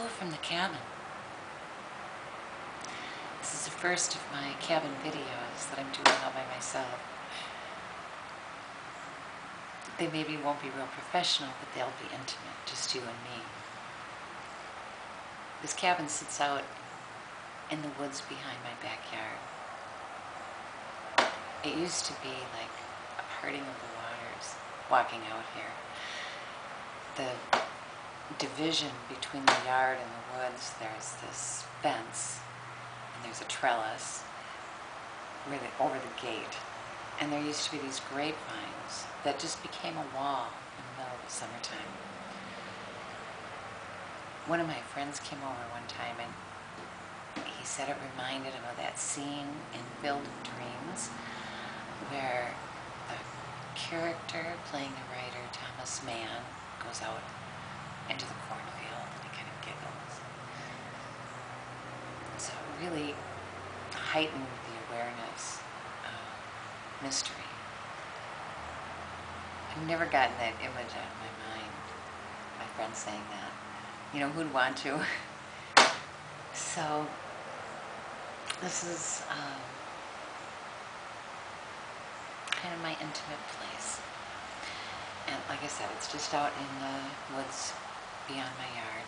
Hello from the cabin. This is the first of my cabin videos that I'm doing all by myself. They maybe won't be real professional, but they'll be intimate, just you and me. This cabin sits out in the woods behind my backyard. It used to be like a parting of the waters walking out here. The division between the yard and the woods, there's this fence and there's a trellis over the gate, and there used to be these grapevines that just became a wall in the middle of the summertime. One of my friends came over one time and he said it reminded him of that scene in Field of Dreams where the character playing the writer, Thomas Mann, goes out into the cornfield and he kind of giggles. So it really heightened the awareness of mystery. I've never gotten that image out of my mind, my friend saying that. You know, who'd want to? So this is kind of my intimate place. And like I said, it's just out in the woods beyond my yard.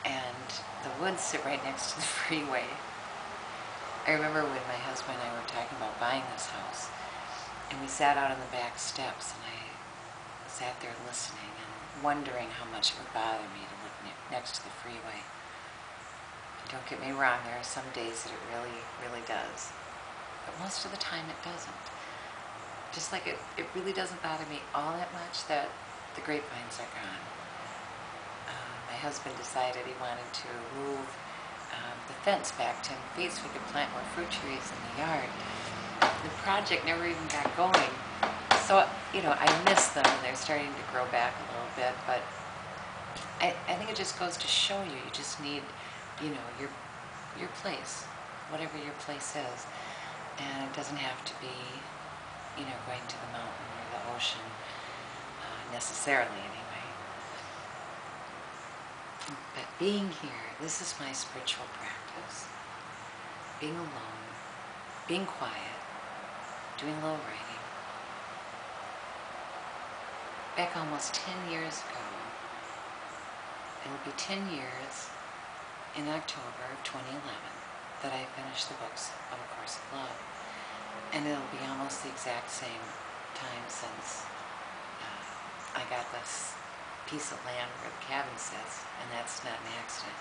And the woods sit right next to the freeway. I remember when my husband and I were talking about buying this house, and we sat out on the back steps, and I sat there listening and wondering how much it would bother me to live next to the freeway. Don't get me wrong, there are some days that it really, really does. But most of the time it doesn't. Just like it really doesn't bother me all that much that the grapevines are gone. My husband decided he wanted to move the fence back 10 feet so we could plant more fruit trees in the yard. The project never even got going. So, you know, I miss them and they're starting to grow back a little bit, but I think it just goes to show you, you just need, you know, your place, whatever your place is. And it doesn't have to be, you know, going to the mountain or the ocean, necessarily anyway. But being here, this is my spiritual practice. Being alone, being quiet, doing a little writing. Back almost 10 years ago, it'll be 10 years in October of 2011 that I finished the books of A Course of Love. And it'll be almost the exact same time since I got this piece of land where the cabin sits, and that's not an accident.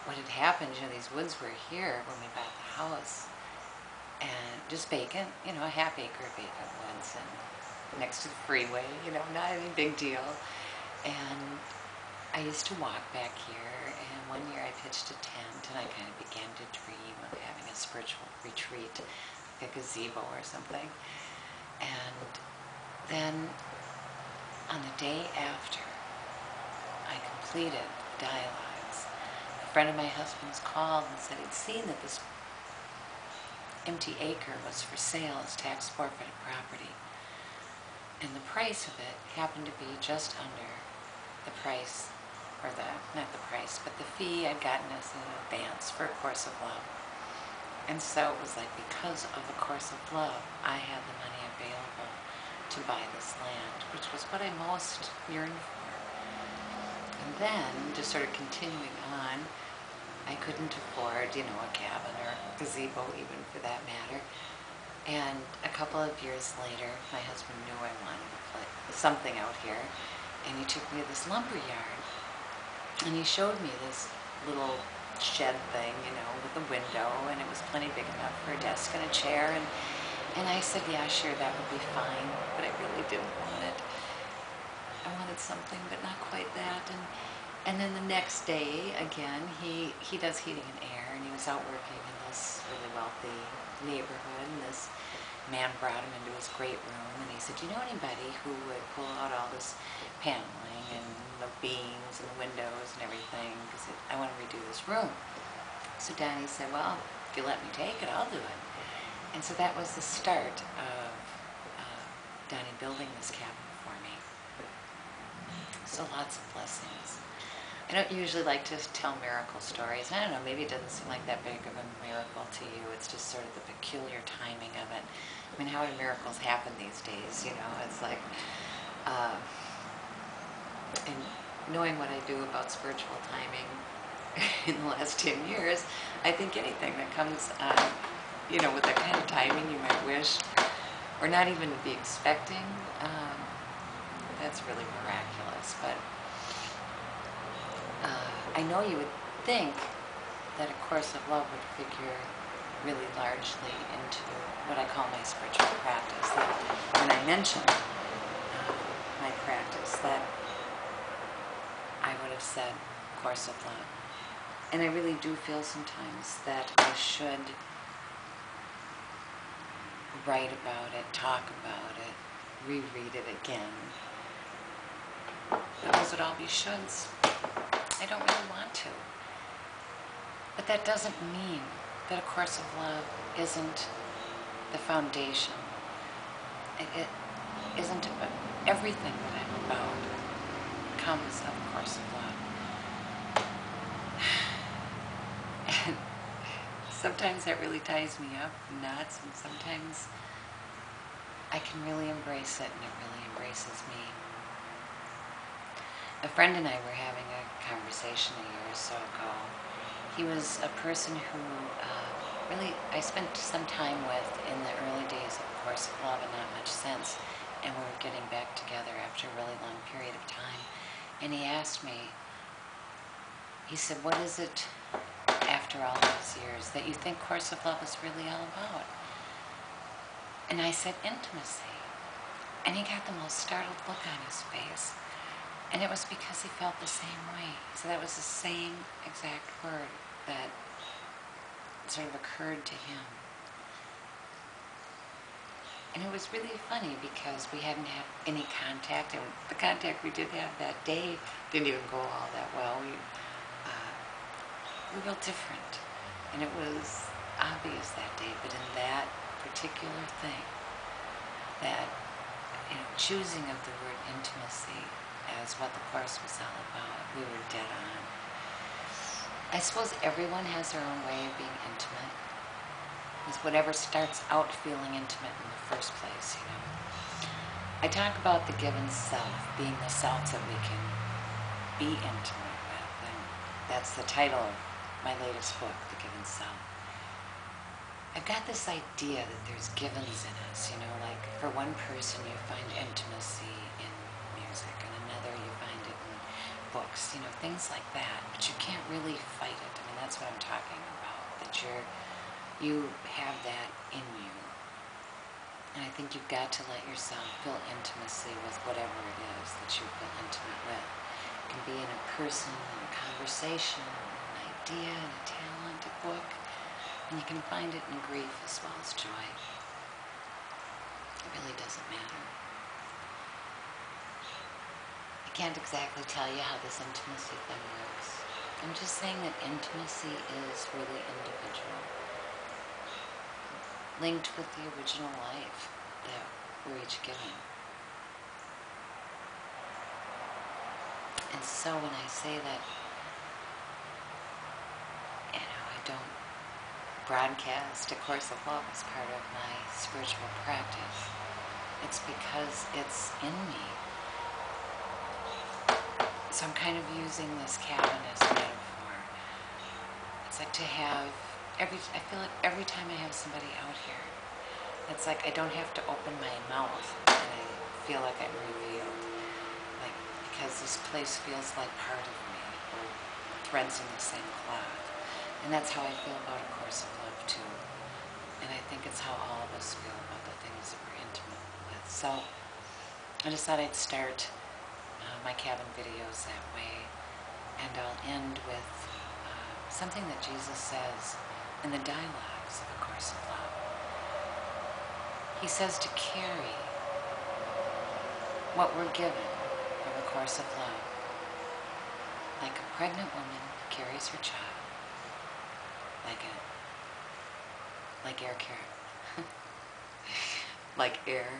What had happened, you know, these woods were here when we bought the house, and just vacant, you know, a half-acre vacant woods, and next to the freeway, you know, not any big deal. And I used to walk back here, and one year I pitched a tent, and I kind of began to dream of having a spiritual retreat, like a gazebo or something. And then on the day after I completed the dialogues, a friend of my husband's called and said he'd seen that this empty acre was for sale as tax forfeited property. And the price of it happened to be just under the price, or not the price, but the fee I'd gotten as an advance for A Course of Love. And so it was like, because of A Course of Love, I had the money available to buy this land, which was what I most yearned for. And then, just sort of continuing on, I couldn't afford, you know, a cabin or a gazebo even for that matter. And a couple of years later, my husband knew I wanted to put something out here, and he took me to this lumber yard, and he showed me this little shed thing, you know, with a window, and it was plenty big enough for a desk and a chair, and I said, yeah, sure, that would be fine, but I really didn't want it. I wanted something, but not quite that. And then the next day, again, he does heating and air, and he was out working in this really wealthy neighborhood, and this man brought him into his great room, and he said, do you know anybody who would pull out all this paneling and the beams and the windows and everything, because I want to redo this room. So Donnie said, well, if you let me take it, I'll do it. And so that was the start of Donnie building this cabin for me. So lots of blessings. I don't usually like to tell miracle stories. I don't know, maybe it doesn't seem like that big of a miracle to you. It's just sort of the peculiar timing of it. I mean, how do miracles happen these days? You know, it's like, and knowing what I do about spiritual timing in the last 10 years, I think anything that comes, you know, with that kind of timing you might wish, or not even be expecting, that's really miraculous. But I know you would think that A Course of Love would figure really largely into what I call my spiritual practice. That when I mention my practice, that I would have said Course of Love. And I really do feel sometimes that I should write about it, talk about it, reread it again. But those would all be shoulds. I don't really want to. But that doesn't mean that A Course of Love isn't the foundation. It isn't about everything that I'm about comes of A Course of Love. And sometimes that really ties me up nuts, and sometimes I can really embrace it, and it really embraces me. A friend and I were having a conversation a year or so ago. He was a person who really I spent some time with in the early days of A Course of Love, and not much since. And we were getting back together after a really long period of time. And he asked me, he said, what is it after all these years that you think Course of Love is really all about? And I said, intimacy. And he got the most startled look on his face. And it was because he felt the same way. So that was the same exact word that sort of occurred to him. And it was really funny because we hadn't had any contact, and the contact we did have that day didn't even go all that well. We were real different. And it was obvious that day, but in that particular thing, that, you know, choosing of the word intimacy as what the Course was all about, we were dead on. I suppose everyone has their own way of being intimate. It's whatever starts out feeling intimate in the first place, you know. I talk about the given self, being the self that we can be intimate with, and that's the title of my latest book, The Given Self. I've got this idea that there's givens in us, you know, like for one person you find intimacy in music, and another you find it in books, you know, things like that. But you can't really fight it. I mean, that's what I'm talking about, that you have that in you. And I think you've got to let yourself feel intimacy with whatever it is that you feel intimate with. It can be in a person, in a conversation, an idea, in a talent, a book. And you can find it in grief as well as joy. It really doesn't matter. I can't exactly tell you how this intimacy thing works. I'm just saying that intimacy is really individual, linked with the original life that we're each given. And so when I say that, you know, I don't broadcast A Course of Love as part of my spiritual practice, it's because it's in me. So I'm kind of using this cabin as a metaphor. It's like to have I feel like every time I have somebody out here, it's like I don't have to open my mouth and I feel like I'm revealed. Like, because this place feels like part of me. We're threads in the same cloth. And that's how I feel about A Course of Love too. And I think it's how all of us feel about the things that we're intimate with. So I just thought I'd start my cabin videos that way. And I'll end with something that Jesus says in the dialogues of A Course of Love. He says to carry what we're given from A Course of Love, like a pregnant woman carries her child, like air carry, like air